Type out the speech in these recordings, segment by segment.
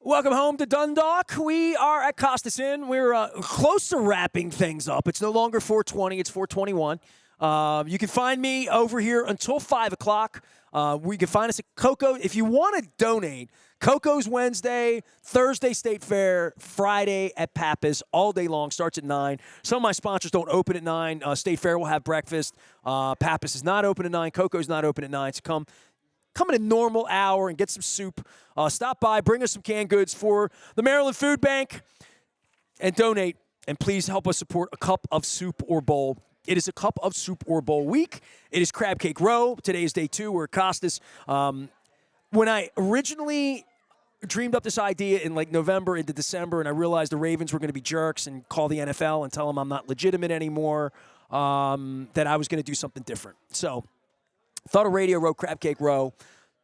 Welcome home to Dundalk. We are at Costas Inn. We're close to wrapping things up. It's no longer 4:20. It's 4:21. You can find me over here until 5 o'clock. You can find us at Coco. If you want to donate, Coco's Wednesday, Thursday State Fair, Friday at Pappas, all day long, starts at 9. Some of my sponsors don't open at 9. State Fair will have breakfast. Pappas is not open at 9. Coco's not open at 9. So come in a normal hour and get some soup. Stop by, bring us some canned goods for the Maryland Food Bank, and donate. And please help us support a cup of soup or bowl. It is a cup of soup or bowl week. It is Crab Cake Row. Today is day 2. We're at Costas. When I originally dreamed up this idea in like November into December, and I realized the Ravens were going to be jerks and call the NFL and tell them I'm not legitimate anymore, that I was going to do something different. So thought of Radio Row, Crab Cake Row.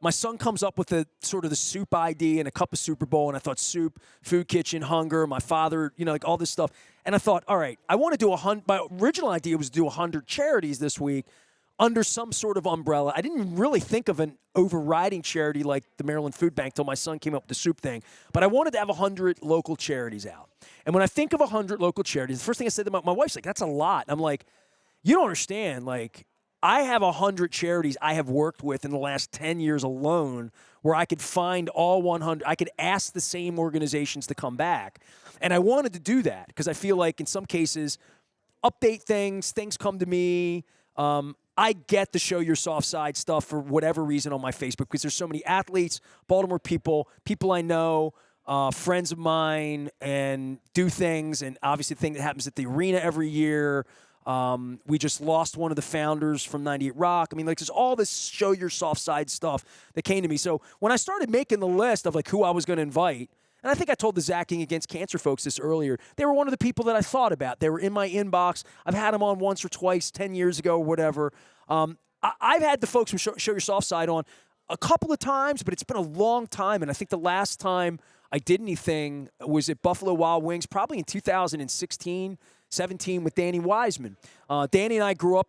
My son comes up with the sort of the soup idea and a cup of Super Bowl, and I thought soup, food kitchen, hunger, my father, like all this stuff. And I thought, all right, I want to do my original idea was to do 100 charities this week under some sort of umbrella. I didn't really think of an overriding charity like the Maryland Food Bank till my son came up with the soup thing. But I wanted to have 100 local charities out. And when I think of 100 local charities, the first thing I said to my wife's like, that's a lot. I'm like, you don't understand, like, I have 100 charities I have worked with in the last 10 years alone where I could find all 100. I could ask the same organizations to come back. And I wanted to do that because I feel like in some cases, update things come to me. I get the show your soft side stuff for whatever reason on my Facebook because there's so many athletes, Baltimore people I know, friends of mine, and do things. And obviously the thing that happens at the arena every year. We just lost one of the founders from 98 Rock. I mean, like, there's all this show your soft side stuff that came to me. So when I started making the list of, like, who I was going to invite, and I think I told the Zacking Against Cancer folks this earlier, they were one of the people that I thought about. They were in my inbox. I've had them on once or twice, 10 years ago or whatever. I've had the folks from Show Your Soft Side on a couple of times, but it's been a long time. And I think the last time I did anything was at Buffalo Wild Wings, probably in 2016, 17 with Danny Wiseman. Danny and I grew up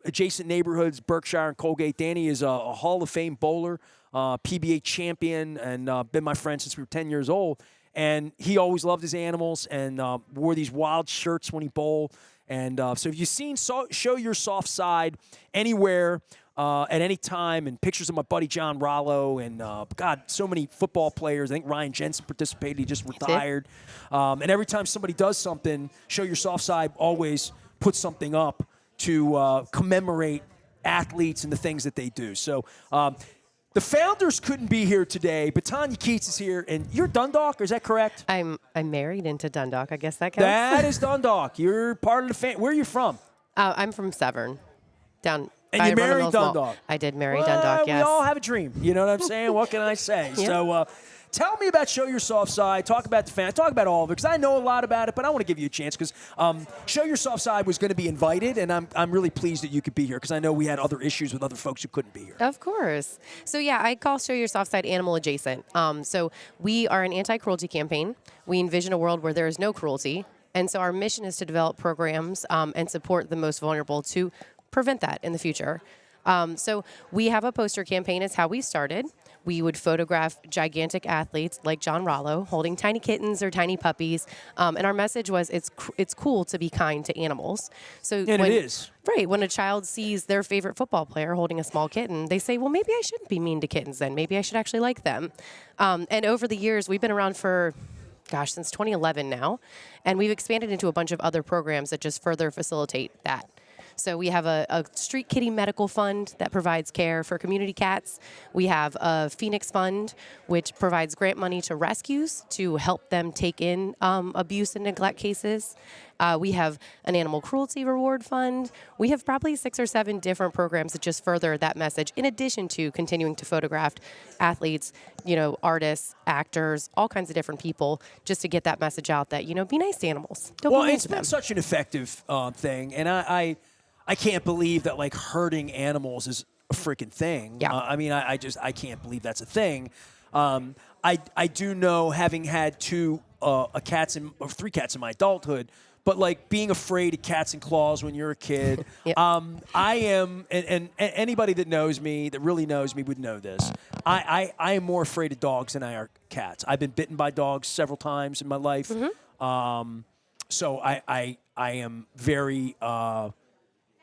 adjacent neighborhoods, Berkshire and Colgate. Danny is a Hall of Fame bowler, PBA champion, and been my friend since we were 10 years old. And he always loved his animals and wore these wild shirts when he bowled. And so if you've seen Show Your Soft Side anywhere at any time, and pictures of my buddy John Rollo and, God, so many football players. I think Ryan Jensen participated. He just retired. And every time somebody does something, Show Your Soft Side always puts something up to commemorate athletes and the things that they do. So the founders couldn't be here today, but Tanya Keitz is here. And you're Dundalk, is that correct? I'm married into Dundalk. I guess that counts. That is Dundalk. You're part of the family. Where are you from? I'm from Severn, down. And you married Dundalk. I did marry Dundalk, yes. We all have a dream. You know what I'm saying? What can I say? Yeah. So tell me about Show Your Soft Side. Talk about the fan. Talk about all of it because I know a lot about it, but I want to give you a chance because Show Your Soft Side was going to be invited, and I'm really pleased that you could be here because I know we had other issues with other folks who couldn't be here. Of course. So, yeah, I call Show Your Soft Side animal adjacent. So we are an anti-cruelty campaign. We envision a world where there is no cruelty. And so our mission is to develop programs and support the most vulnerable to prevent that in the future. So we have a poster campaign. It's how we started. We would photograph gigantic athletes like John Rollo holding tiny kittens or tiny puppies. And our message was it's cool to be kind to animals. So And it is. Right. When a child sees their favorite football player holding a small kitten, they say, well, maybe I shouldn't be mean to kittens then. Maybe I should actually like them. And over the years, we've been around for since 2011 now. And we've expanded into a bunch of other programs that just further facilitate that. So we have a street kitty medical fund that provides care for community cats. We have a Phoenix Fund, which provides grant money to rescues to help them take in abuse and neglect cases. We have an animal cruelty reward fund. We have probably 6 or 7 different programs that just further that message, in addition to continuing to photograph athletes, artists, actors, all kinds of different people, just to get that message out that, be nice to animals. Don't be mean it's to been them. such an effective thing, and I can't believe that, like, hurting animals is a freaking thing. Yeah. I can't believe that's a thing. I do know, having had 3 cats in my adulthood, but like being afraid of cats and claws when you're a kid. Yep. I am, and anybody that knows me, that really knows me, would know this. I am more afraid of dogs than I are cats. I've been bitten by dogs several times in my life. So I am very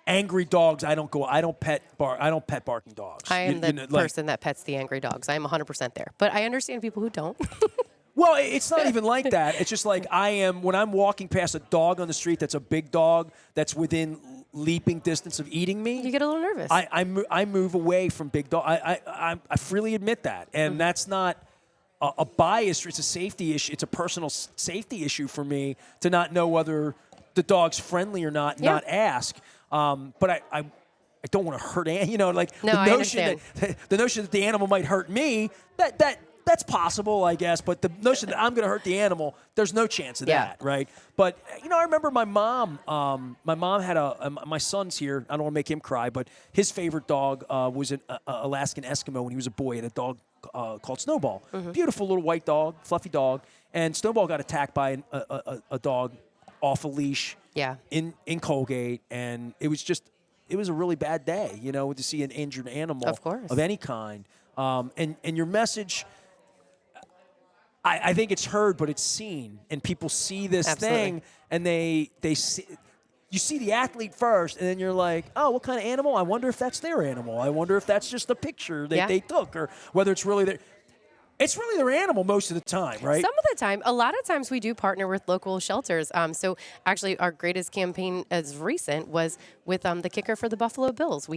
angry dogs. I don't pet barking dogs. I am the person that pets the angry dogs. I am 100% there. But I understand people who don't. Well, it's not even like that. It's just like I am when I'm walking past a dog on the street that's a big dog that's within leaping distance of eating me. You get a little nervous. I move away from big dog. I freely admit that, and that's not a bias. It's a safety issue. It's a personal safety issue for me to not know whether the dog's friendly or not, and not ask. But I don't want to hurt the notion that the animal might hurt me. That's possible, I guess, but the notion that I'm going to hurt the animal, there's no chance of that, right? But, I remember my mom had my son's here. I don't want to make him cry, but his favorite dog was an Alaskan Eskimo when he was a boy. He had a dog called Snowball. Beautiful little white dog, fluffy dog. And Snowball got attacked by a dog off a leash in Colgate, and it was a really bad day, to see an injured animal of any kind. And your message, I think it's heard, but it's seen, and people see this thing, and they see. You see the athlete first, and then you're like, oh, what kind of animal? I wonder if that's their animal. I wonder if that's just a picture that they took, or whether it's really their. It's really their animal most of the time, right? Some of the time. A lot of times we do partner with local shelters. So actually our greatest campaign as recent was with the kicker for the Buffalo Bills.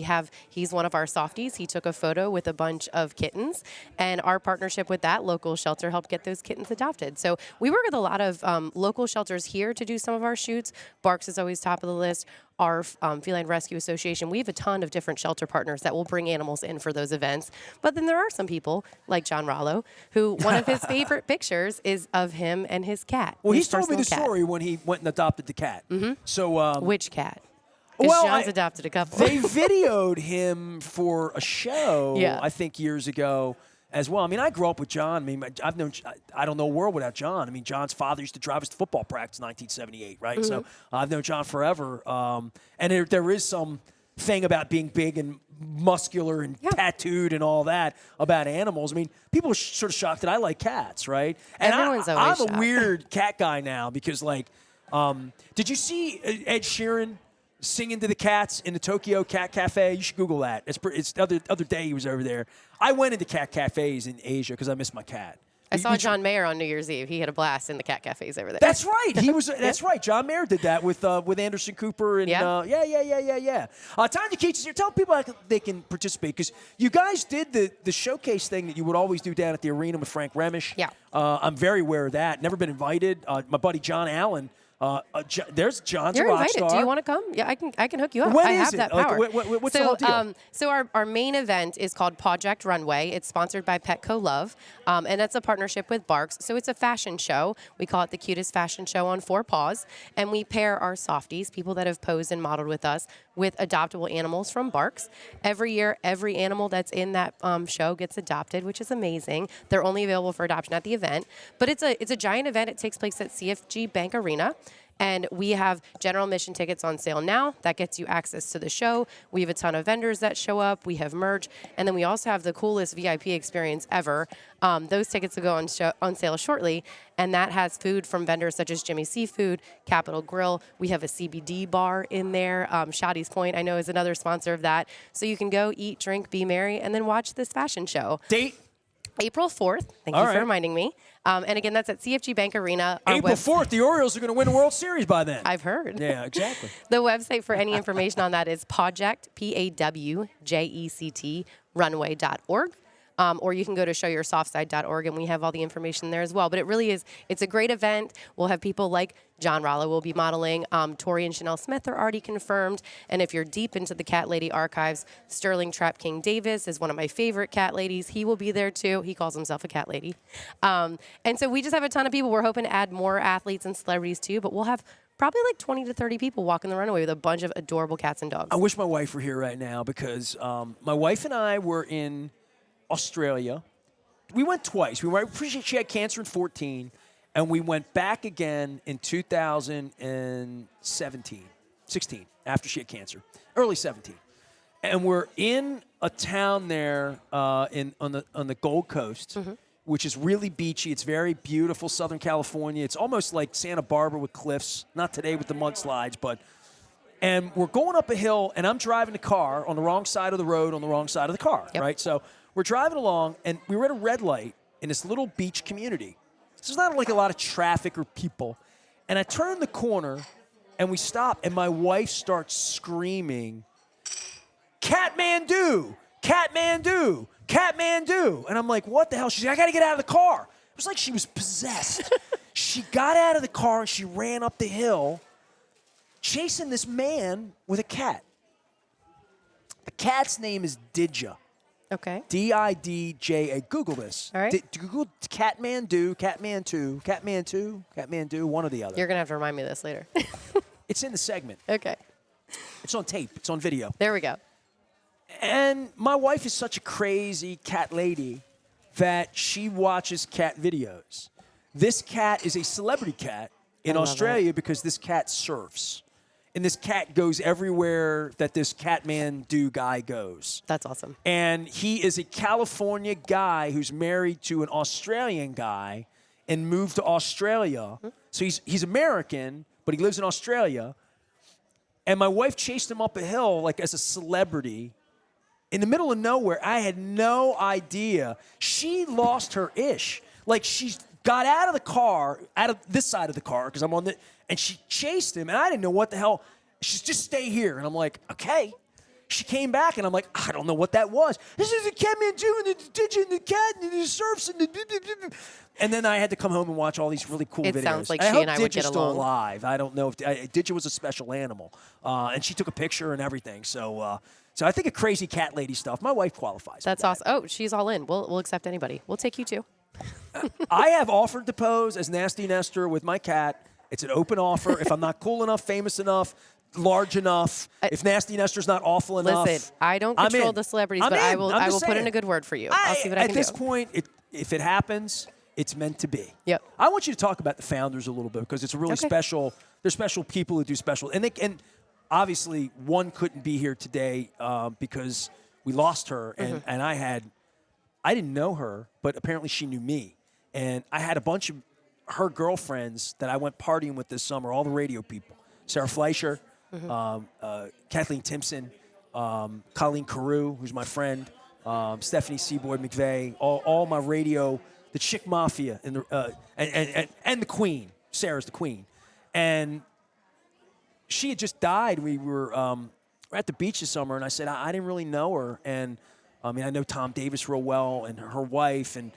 He's one of our softies. He took a photo with a bunch of kittens, and our partnership with that local shelter helped get those kittens adopted. So we work with a lot of local shelters here to do some of our shoots. Barks is always top of the list. Our Feline Rescue Association, we have a ton of different shelter partners that will bring animals in for those events. But then there are some people, like John Rollo, who one of his favorite pictures is of him and his cat. Well, he's told me the story when he went and adopted the cat. So, which cat? Well, John's adopted a couple. They videoed him for a show, I think, years ago as well. I mean, I grew up with John. I mean, I don't know a world without John. I mean, John's father used to drive us to football practice in 1978, right? So I've known John forever. And there is some thing about being big and muscular and tattooed and all that about animals. I mean, people are sort of shocked that I like cats, right? And I'm a weird cat guy now because, did you see Ed Sheeran singing to the cats in the Tokyo Cat Cafe? You should Google that. It's the other day he was over there. I went into cat cafes in Asia because I miss my cat. I saw John Mayer on New Year's Eve. He had a blast in the cat cafes over there. That's right. That's right. John Mayer did that with Anderson Cooper and Tanya Keitz is here. Tell people how they can participate because you guys did the showcase thing that you would always do down at the arena with Frank Remish. Yeah. I'm very aware of that. Never been invited. My buddy John Allen. There's John's You're a rock invited. star. Do you want to come? Yeah, I can hook you up. When I is have it? that power. What's the whole deal? So our main event is called Pawject Runway. It's sponsored by Petco Love, and that's a partnership with Barks. So it's a fashion show. We call it the cutest fashion show on 4 paws, and we pair our softies, people that have posed and modeled with us, with adoptable animals from Barks. Every year, every animal that's in that show gets adopted, which is amazing. They're only available for adoption at the event, but it's a giant event. It takes place at CFG Bank Arena. And we have general admission tickets on sale now. That gets you access to the show. We have a ton of vendors that show up. We have merch. And then we also have the coolest VIP experience ever. Those tickets will go on sale shortly. And that has food from vendors such as Jimmy's Seafood, Capitol Grill. We have a CBD bar in there. Shotty's Point, I know, is another sponsor of that. So you can go eat, drink, be merry, and then watch this fashion show. Date? April 4th. Thank you for reminding me. And again, that's at CFG Bank Arena. April 4th, the Orioles are going to win the World Series by then. I've heard. Yeah, exactly. The website for any information on that is Pawject, Pawject, runway.org. Or you can go to showyoursoftside.org, and we have all the information there as well. But it really is, it's a great event. We'll have people like John Rollo will be modeling. Tori and Chanel Smith are already confirmed. And if you're deep into the Cat Lady archives, Sterling Trap King Davis is one of my favorite cat ladies. He will be there too. He calls himself a cat lady. And so we just have a ton of people. We're hoping to add more athletes and celebrities too, but we'll have probably like 20 to 30 people walking the runway with a bunch of adorable cats and dogs. I wish my wife were here right now because my wife and I were in Australia. We went twice. She had cancer in 14, And we went back again in 16, after she had cancer, early 17. And we're in a town there on the Gold Coast, which is really beachy. It's very beautiful, Southern California. It's almost like Santa Barbara with cliffs. Not today with the mudslides, but. And we're going up a hill, and I'm driving the car on the wrong side of the road, on the wrong side of the car, right? So we're driving along, and we were at a red light in this little beach community. So there's not like a lot of traffic or people. And I turn the corner, and we stop, and my wife starts screaming, Kathmandu, Kathmandu, Kathmandu. And I'm like, what the hell? She's like, I got to get out of the car. It was like she was possessed. She got out of the car, and she ran up the hill, chasing this man with a cat. The cat's name is Didja. Okay. D-I-D-J-A. Google this. All right. Google Kathmandu, Kathmandu, one or the other. You're going to have to remind me of this later. It's in the segment. Okay. It's on tape. It's on video. There we go. And my wife is such a crazy cat lady that she watches cat videos. This cat is a celebrity cat in Australia because this cat surfs. And this cat goes everywhere that this Kathmandu guy goes. That's awesome. And he is a California guy who's married to an Australian guy and moved to Australia. So he's American, but he lives in Australia. And my wife chased him up a hill like as a celebrity in the middle of nowhere. I had no idea. She lost her ish. Like she got out of the car, out of this side of the car, because I'm on the, and she chased him, and I didn't know what the hell. She's just stay here, and I'm like, okay. She came back, and I'm like, I don't know what that was. This is a Kathmandu and the Didja and the cat and the surfs and the. And then I had to come home and watch all these really cool videos. It sounds like she and I would get Didja's still along. alive. I don't know if Didja was a special animal, and she took a picture and everything. So I think a crazy cat lady stuff. My wife qualifies. That's awesome. Oh, she's all in. We'll accept anybody. We'll take you too. I have offered to pose as Nasty Nestor with my cat. It's an open offer. If I'm not cool enough, famous enough, large enough, if Nasty Nestor's not awful enough. Listen, I don't control the celebrities, but I will put in a good word for you. I'll see what I can do. At this point, if it happens, it's meant to be. Yep. I want you to talk about the founders a little bit because it's a really special. They're special people who do special, and obviously one couldn't be here today because we lost her, and I didn't know her, but apparently she knew me. And I had a bunch of her girlfriends that I went partying with this summer, all the radio people. Sarah Fleischer, Kathleen Timpson, Colleen Carew, who's my friend, Stephanie Seaboyd McVeigh, all my radio, the Chick Mafia, and the Queen. Sarah's the Queen. And she had just died. We were at the beach this summer, and I said, I didn't really know her. And I mean, I know Tom Davis real well and her wife, and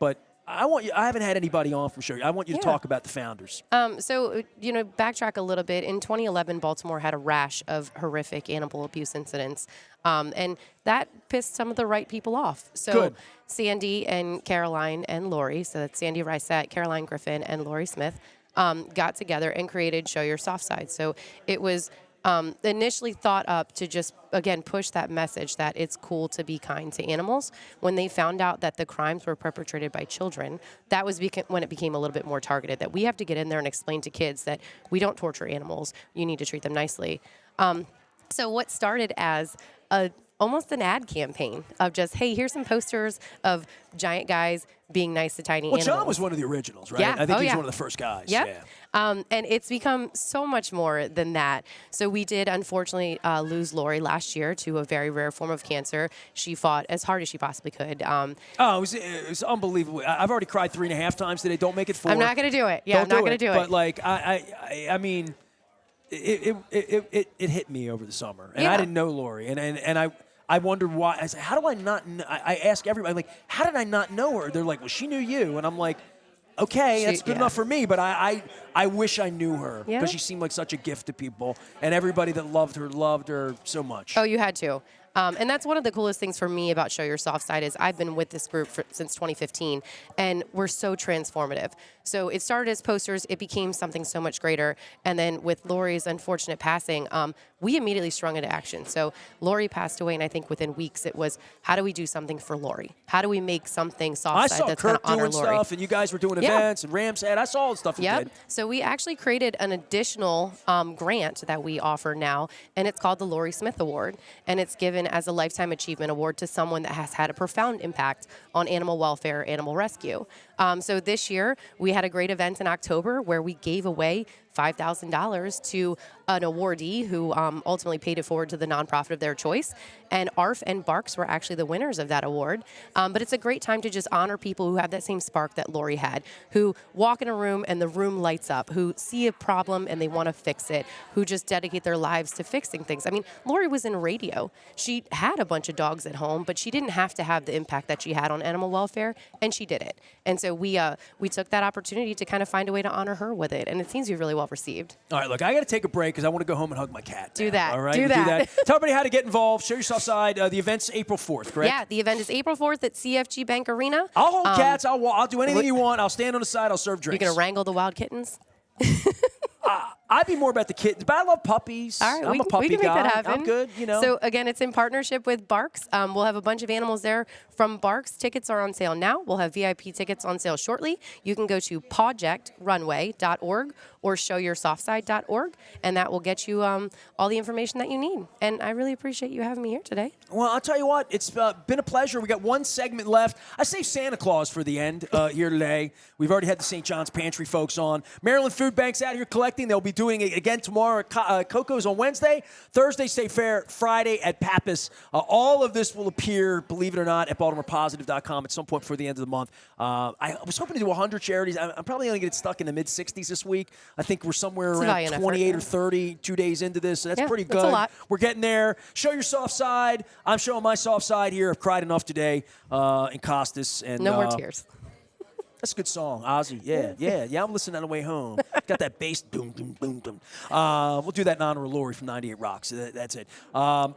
but I haven't had anybody on from show. I want you to talk about the founders. So, backtrack a little bit. In 2011, Baltimore had a rash of horrific animal abuse incidents, and that pissed some of the right people off. So Sandy and Caroline and Lori, so that's Sandy Rysett, Caroline Griffin, and Lori Smith, got together and created Show Your Soft Side. So it was initially thought up to just, again, push that message that it's cool to be kind to animals. When they found out that the crimes were perpetrated by children, that was when it became a little bit more targeted, that we have to get in there and explain to kids that we don't torture animals. You need to treat them nicely. So what started as almost an ad campaign of just, hey, here's some posters of giant guys being nice to tiny animals. John was one of the originals, right? Yeah. I think he's one of the first guys. Yep. Yeah. And it's become so much more than that. So we did, unfortunately, lose Lori last year to a very rare form of cancer. She fought as hard as she possibly could. It was unbelievable. I've already cried 3.5 times today. Don't make it 4. I'm not going to do it. Yeah, I'm not going to do it. But, like, I mean, it hit me over the summer. And I didn't know Lori. And I wondered why. I said, how do I not know? I ask everybody, like, how did I not know her? They're like, well, she knew you. And I'm like, okay, that's good enough for me, but I wish I knew her because she seemed like such a gift to people, and everybody that loved her so much. Oh, you had to. And that's one of the coolest things for me about Show Your Soft Side is I've been with this group since 2015, and we're so transformative. So it started as posters, it became something so much greater, and then with Lori's unfortunate passing, we immediately sprung into action. So Lori passed away, and I think within weeks it was, how do we do something for Lori? How do we make something soft side that's going to honor Lori? I saw Kurt doing stuff, and you guys were doing events, and Ramshead. I saw all the stuff you did. So we actually created an additional grant that we offer now, and it's called the Lori Smith Award, and it's given as a Lifetime Achievement Award to someone that has had a profound impact on animal welfare, animal rescue. So this year, we had a great event in October where we gave away $5,000 to an awardee who ultimately paid it forward to the nonprofit of their choice. And ARF and Barks were actually the winners of that award. But it's a great time to just honor people who have that same spark that Lori had, who walk in a room and the room lights up, who see a problem and they want to fix it, who just dedicate their lives to fixing things. I mean, Lori was in radio. She had a bunch of dogs at home, but she didn't have to have the impact that she had on animal welfare, and she did it. And so we took that opportunity to kind of find a way to honor her with it, and it seems to be really well received. All right, look, I got to take a break because I want to go home and hug my cat. Do that. All right, do that. Tell everybody how to get involved. Show Your Soft Side. The event's April 4th, correct? Yeah, the event is April 4th at CFG Bank Arena. I'll hold cats. I'll do anything you want. I'll stand on the side. I'll serve drinks. You're gonna wrangle the wild kittens? I'd be more about the kids, but I love puppies. All right, I'm a puppy we can guy. make that happen. I'm good, you know. So again, it's in partnership with Barks. We'll have a bunch of animals there from Barks. Tickets are on sale now. We'll have VIP tickets on sale shortly. You can go to pawjectrunway.org or showyoursoftside.org, and that will get you all the information that you need. And I really appreciate you having me here today. Well, I'll tell you what, it's been a pleasure. We got one segment left. I saved Santa Claus for the end here today. We've already had the St. John's Pantry folks on. Maryland Food Bank's out here collecting. They'll be doing it again tomorrow at Coco's on Wednesday. Thursday, State Fair. Friday at Pappas. All of this will appear, believe it or not, at BaltimorePositive.com at some point before the end of the month. I was hoping to do 100 charities. I'm probably going to get stuck in the mid-60s this week. I think we're somewhere around 28 or 30 2 days into this, so that's pretty good. That's a lot. We're getting there. Show your soft side. I'm showing my soft side here. I've cried enough today in Costas. And, no more tears. That's a good song, Ozzy. Yeah. I'm listening on the way home. Got that bass, boom, boom, boom, boom. We'll do that in honor of Lori from 98 Rocks. So that's it.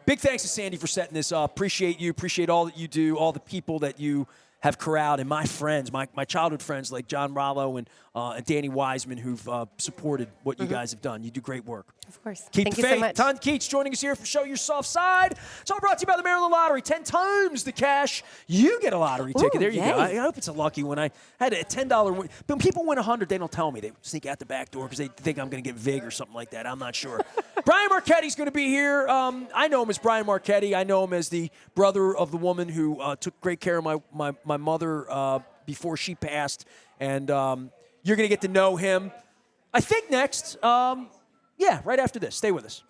Big thanks to Sandy for setting this up. Appreciate you. Appreciate all that you do, all the people that you have corralled, and my friends, my childhood friends like John Rollo and Danny Wiseman who've supported what you guys have done. You do great work. Of course. Keep Thank the you faith. so much. Tanya Keitz joining us here for Show Your Soft Side. It's all brought to you by the Maryland Lottery. 10 times the cash. You get a lottery ticket. There you go. I hope it's a lucky one. I had a $10 win. But when people win 100, they don't tell me. They sneak out the back door because they think I'm going to get VIG or something like that. I'm not sure. Brian Marchetti's going to be here. I know him as Brian Marchetti. I know him as the brother of the woman who took great care of my mother before she passed. And you're going to get to know him. I think next, right after this. Stay with us.